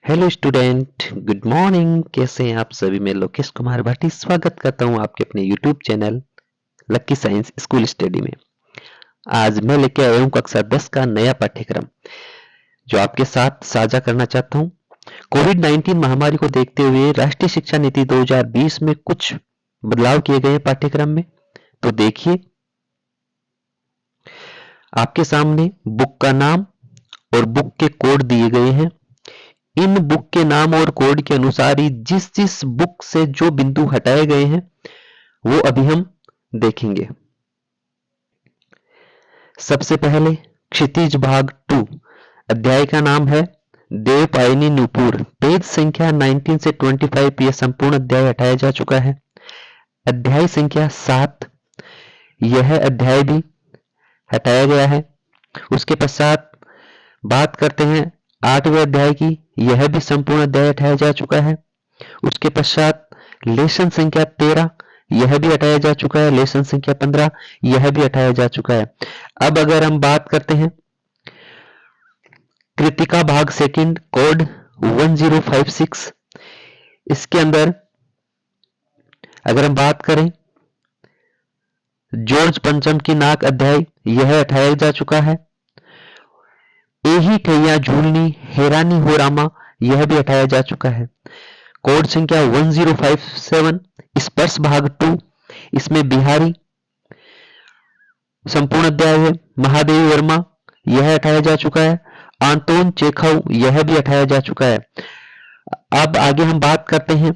Hello student, good morning. कैसे हैं आप सभी? मैं लोकेश कुमार भाटी स्वागत करता हूं आपके अपने यूट्यूब चैनल लक्की साइंस स्कूल स्टडी में। आज मैं लेके आया हूं कक्षा 10 का नया पाठ्यक्रम जो आपके साथ साझा करना चाहता हूं। कोविड 19 महामारी को देखते हुए राष्ट्रीय शिक्षा नीति 2020 में कुछ बदलाव किए गए पाठ्यक्रम में। तो देखिए, आपके सामने बुक का नाम और बुक के कोड दिए गए हैं। इन बुक के नाम और कोड के अनुसार ही जिस जिस बुक से जो बिंदु हटाए गए हैं वो अभी हम देखेंगे। सबसे पहले क्षितिज भाग 2, अध्याय का नाम है देवपायनी नुपुर। पेज संख्या 19 से 25 यह संपूर्ण अध्याय हटाया जा चुका है। अध्याय संख्या 7, यह अध्याय भी हटाया गया है। उसके पश्चात बात करते हैं 8वें अध्याय की, यह भी संपूर्ण अध्याय हटाया जा चुका है। उसके पश्चात लेसन संख्या 13, यह भी हटाया जा चुका है। लेसन संख्या 15, यह भी हटाया जा चुका है। अब अगर हम बात करते हैं कृतिका भाग सेकंड, कोड 1056, इसके अंदर अगर हम बात करें जॉर्ज पंचम की नाक अध्याय, यह हटाया जा चुका है। एही ठैया झूलनी हैरानी हो रामा, यह भी हटाया जा चुका है। कोड संख्या 1057 स्पर्श भाग 2, इसमें बिहारी संपूर्ण अध्याय है। महादेवी वर्मा, यह हटाया जा चुका है। आंतोन चेखव, यह भी हटाया जा चुका है। अब आगे हम बात करते हैं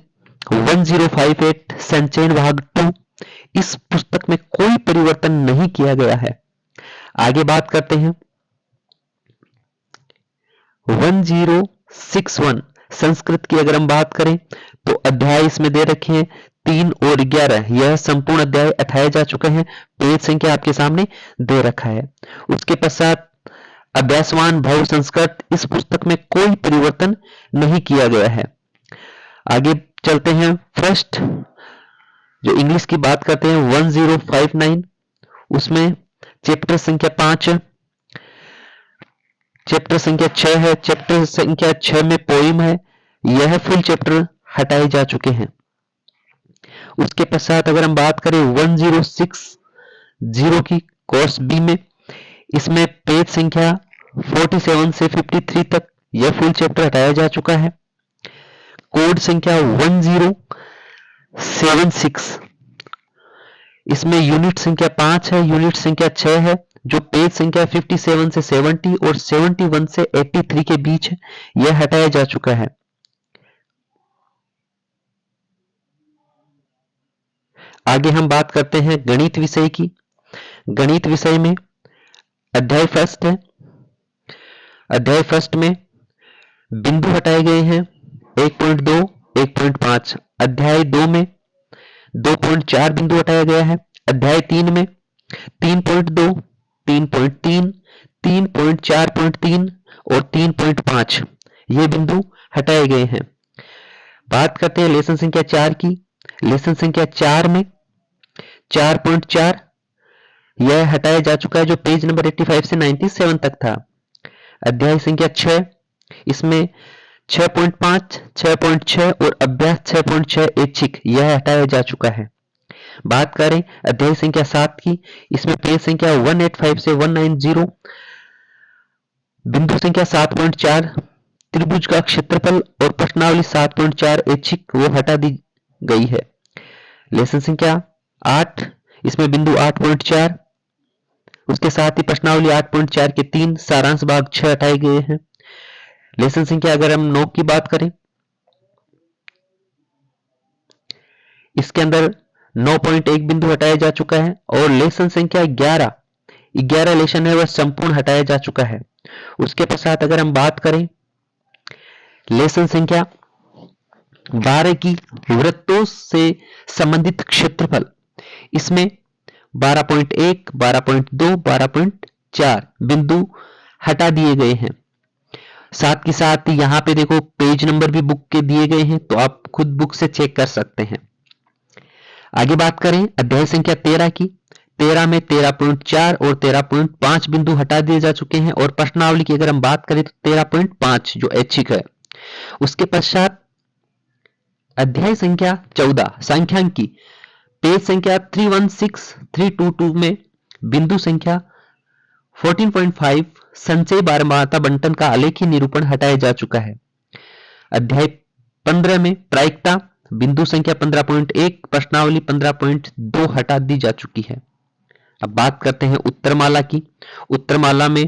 1058 संचयन भाग 2, इस पुस्तक में कोई परिवर्तन नहीं किया गया है। आगे बात करते हैं 1061 संस्कृत की अगर हम बात करें तो अध्याय इसमें दे रखे हैं 3 और 11, यह संपूर्ण अध्याय हटाया जा चुके हैं। पेज संख्या आपके सामने दे रखा है। उसके पश्चात अभ्यासवान भव संस्कृत, इस पुस्तक में कोई परिवर्तन नहीं किया गया है। आगे चलते हैं फर्स्ट जो इंग्लिश की बात करते हैं 1059, उसमें चैप्टर संख्या 5, चैप्टर संख्या 6 है। चैप्टर संख्या 6 में पोइम है, यह फुल चैप्टर हटाए जा चुके हैं। उसके पश्चात अगर हम बात करें 1060 की कोर्स बी में, इसमें पेज संख्या 47 से 53 तक यह फुल चैप्टर हटाया जा चुका है। कोड संख्या 1076, इसमें यूनिट संख्या 5 है, यूनिट संख्या 6 है, जो पेज संख्या 57 से 70 और 71 से 83 के बीच है, यह हटाया जा चुका है। आगे हम बात करते हैं गणित विषय की। गणित विषय में अध्याय फर्स्ट है। अध्याय फर्स्ट में बिंदु हटाए गए हैं 1.2, 1.5। अध्याय 2 में 2.4 बिंदु हटाया गया है। अध्याय 3 में 3.2, 3.3, 3.4.3 और 3.5 ये बिंदु हटाए गए हैं। बात करते हैं लेसन संख्या 4 की। लेसन संख्या 4 में 4.4 यह हटाया जा चुका है, जो पेज नंबर 85 से 97 तक था। अध्याय संख्या 6, इसमें 6.5, 6.6 और अभ्यास 6.6 ऐच्छिक यह हटाया जा चुका है। बात करें अध्याय संख्या 7 की, इसमें पेज संख्या 185 से 190, बिंदु संख्या 7.4 त्रिभुज का क्षेत्रफल और प्रश्नावली 7.4 ऐच्छिक वो हटा दी गई है। लेसन संख्या 8, इसमें बिंदु 8.4, उसके साथ ही प्रश्नावली 8.4 के 3, सारांश भाग 6 हटाए गए हैं। लेसन संख्या अगर हम 9 की बात करें, इसके अंदर 9.1 बिंदु हटाया जा चुका है। और लेसन संख्या 11 लेसन है वह संपूर्ण हटाया जा चुका है। उसके पश्चात अगर हम बात करें लेसन संख्या 12 की वृत्तों से संबंधित क्षेत्रफल, इसमें 12.1, 12.2, 12.4 बिंदु हटा दिए गए हैं। साथ ही साथ यहाँ पे देखो पेज नंबर भी बुक के दिए गए हैं, तो आप खुद बुक से चेक कर सकते हैं। आगे बात करें अध्याय संख्या 13 की। 13 में 13.4 और 13.5 बिंदु हटा दिए जा चुके हैं। और प्रश्नावली की अगर हम बात करें तो 13.5 जो ऐच्छिक है उसके पश्चात अध्याय संख्या 14 सांख्यांकी पेज संख्या 316322 में बिंदु संख्या 14.5 संचय बारमाता बंटन का आलेखी निरूपण हटाया जा चुका है। अध्याय 15 में प्रायिकता बिंदु संख्या 15.1 प्रश्नावली 15.2 हटा दी जा चुकी है। अब बात करते हैं उत्तरमाला की। उत्तरमाला में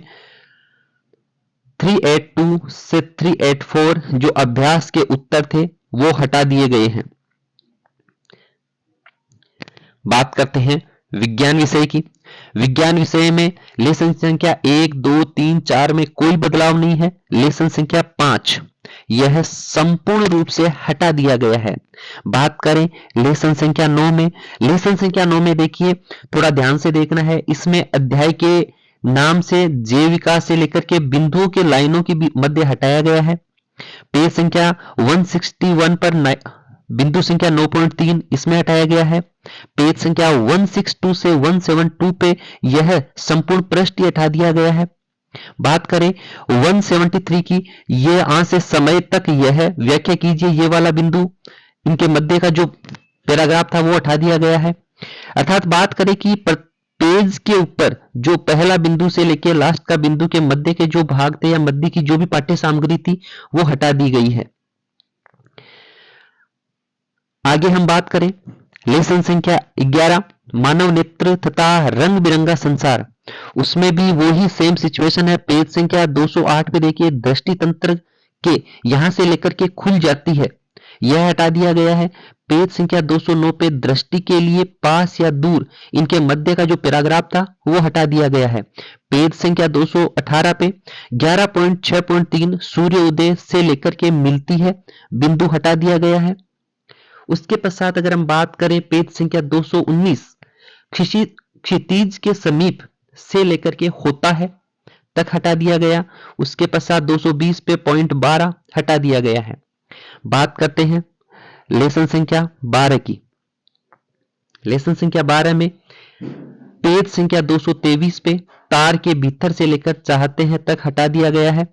382 से 384 जो अभ्यास के उत्तर थे वो हटा दिए गए हैं। बात करते हैं विज्ञान विषय की। विज्ञान विषय में लेसन संख्या 1, 2, 3, 4 में कोई बदलाव नहीं है। लेसन संख्या 5 यह संपूर्ण रूप से हटा दिया गया है। बात करें लेसन संख्या 9 में। लेसन संख्या 9 में देखिए, थोड़ा ध्यान से देखना है। इसमें अध्याय के नाम से जैव विकास से लेकर के बिंदुओं के लाइनों के मध्य हटाया गया है। पेज संख्या 161 पर बिंदु संख्या 9.3 इसमें हटाया गया है। पेज संख्या 162 से 172 पे यह संपूर्ण पृष्ठ हटा दिया गया है। बात करें 173 की, ये आज से समय तक यह व्याख्या कीजिए, ये वाला बिंदु इनके मध्य का जो पैराग्राफ था वो हटा दिया गया है। अर्थात बात करें कि पेज के ऊपर जो पहला बिंदु से लेकर लास्ट का बिंदु के मध्य के जो भाग थे या मध्य की जो भी पाठ्य सामग्री थी वो हटा दी गई है। आगे हम बात करें लेसन संख्या 11 मानव नेत्र तथा रंग बिरंगा संसार। उसमें भी वही सेम सिचुएशन है। पेज संख्या 208 पे देखिए, दृष्टि तंत्र के यहां से लेकर के खुल जाती है, यह हटा दिया गया है। पेज संख्या 209 पे दृष्टि के लिए पास या दूर इनके मध्य का जो पैराग्राफ था वो हटा दिया गया है। पेज संख्या 218 पे 11.6.3 सूर्य उदय से लेकर के मिलती है बिंदु हटा दिया गया है। उसके पश्चात अगर हम बात करें पेज संख्या 219 क्षितिज के समीप से लेकर के होता है तक हटा दिया गया। उसके पश्चात 220 पे पॉइंट 12 हटा दिया गया है। बात करते हैं लेसन संख्या 12 की। लेसन संख्या 12 में पेज संख्या 223 पे तार के भीतर से लेकर चाहते हैं तक हटा दिया गया है।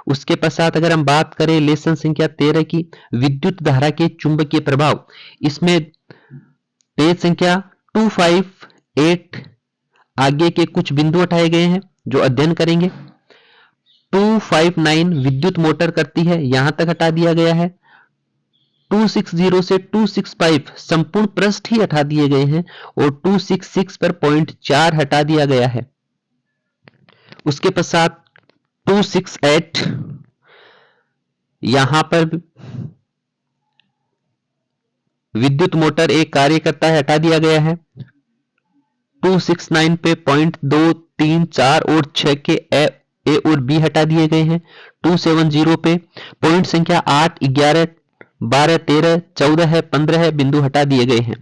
उसके पश्चात अगर हम बात करें लेसन संख्या 13 की, विद्युत धारा के चुंबकीय प्रभाव, इसमें पेज संख्या 258 आगे के कुछ बिंदु उठाए गए हैं जो अध्ययन करेंगे। 259 विद्युत मोटर करती है, यहां तक हटा दिया गया है। 260 से 265 संपूर्ण पृष्ठ ही हटा दिए गए हैं और 266 पर पॉइंट 4 हटा दिया गया है। उसके पश्चात 268 यहां पर विद्युत मोटर एक कार्य करता है, हटा दिया गया है। 269 पे पॉइंट 2, 3, 4 और 6 के ए और बी हटा दिए गए हैं। 270 पे पॉइंट संख्या 8, 11, 12, 13, 14 है, 15 है बिंदु हटा दिए गए हैं।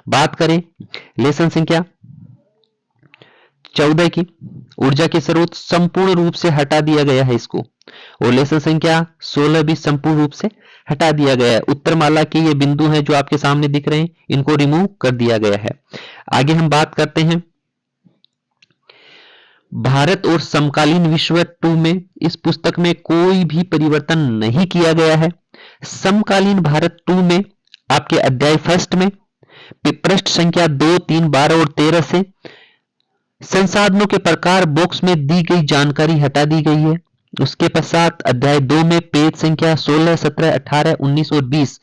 बात करें लेसन संख्या 14 की, ऊर्जा के स्रोत संपूर्ण रूप से हटा दिया गया है इसको। और लेसन संख्या 16 भी संपूर्ण रूप से हटा दिया गया है। उत्तरमाला के ये बिंदु हैं जो आपके सामने दिख रहे हैं, इनको रिमूव कर दिया गया है। आगे हम बात करते हैं भारत और समकालीन विश्व 2 में। इस पुस्तक में कोई भी परिवर्तन नहीं किया गया है। समकालीन भारत 2 में आपके अध्याय फर्स्ट में पृष्ठ संख्या 2, 3, 12 और 13 से संसाधनों के प्रकार बॉक्स में दी गई जानकारी हटा दी गई है। उसके पश्चात अध्याय 2 में पेज संख्या 16, 17, 18, 19 और 20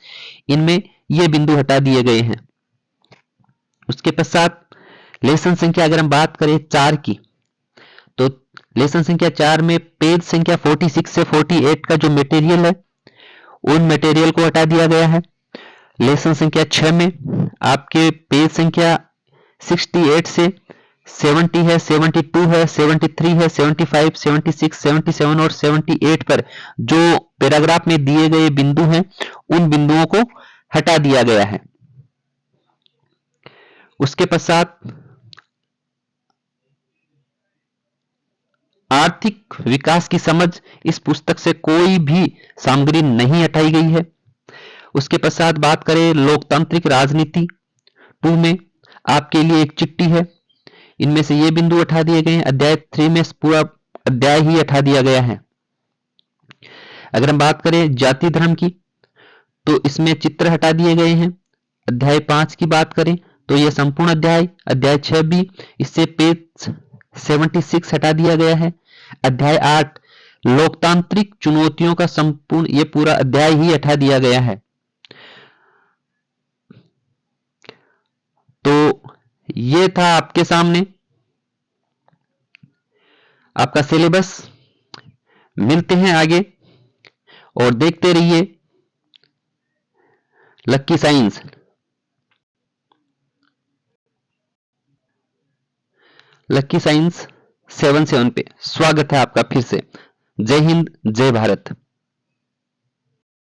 इनमें ये बिंदु हटा दिए गए हैं। उसके पश्चात लेसन संख्या अगर हम बात करें 4 की, तो लेसन संख्या 4 में पेज संख्या 46 से 48 का जो मटेरियल है उन मटेरियल को हटा दिया गया है। लेसन संख्या 6 में आपके पेज संख्या 68 से 70 है, 72 है, 73 है, 75, 76, 77 और 78 पर जो पैराग्राफ में दिए गए बिंदु हैं उन बिंदुओं को हटा दिया गया है। उसके पश्चात आर्थिक विकास की समझ, इस पुस्तक से कोई भी सामग्री नहीं हटाई गई है। उसके पश्चात बात करें लोकतांत्रिक राजनीति 2 में आपके लिए एक चिट्ठी है, इनमें से ये बिंदु हटा दिए गए हैं। अध्याय 3 में पूरा अध्याय ही हटा दिया गया है। अगर हम बात करें जाति धर्म की तो इसमें चित्र हटा दिए गए हैं। अध्याय 5 की बात करें तो यह संपूर्ण अध्याय, अध्याय 6 भी, इससे पेज 76 हटा दिया गया है। अध्याय 8 लोकतांत्रिक चुनौतियों का संपूर्ण, यह पूरा अध्याय ही हटा दिया गया है। तो यह था आपके सामने आपका सिलेबस। मिलते हैं आगे और देखते रहिए लक्की साइंस। लक्की साइंस 7 पे स्वागत है आपका फिर से। जय हिंद, जय भारत।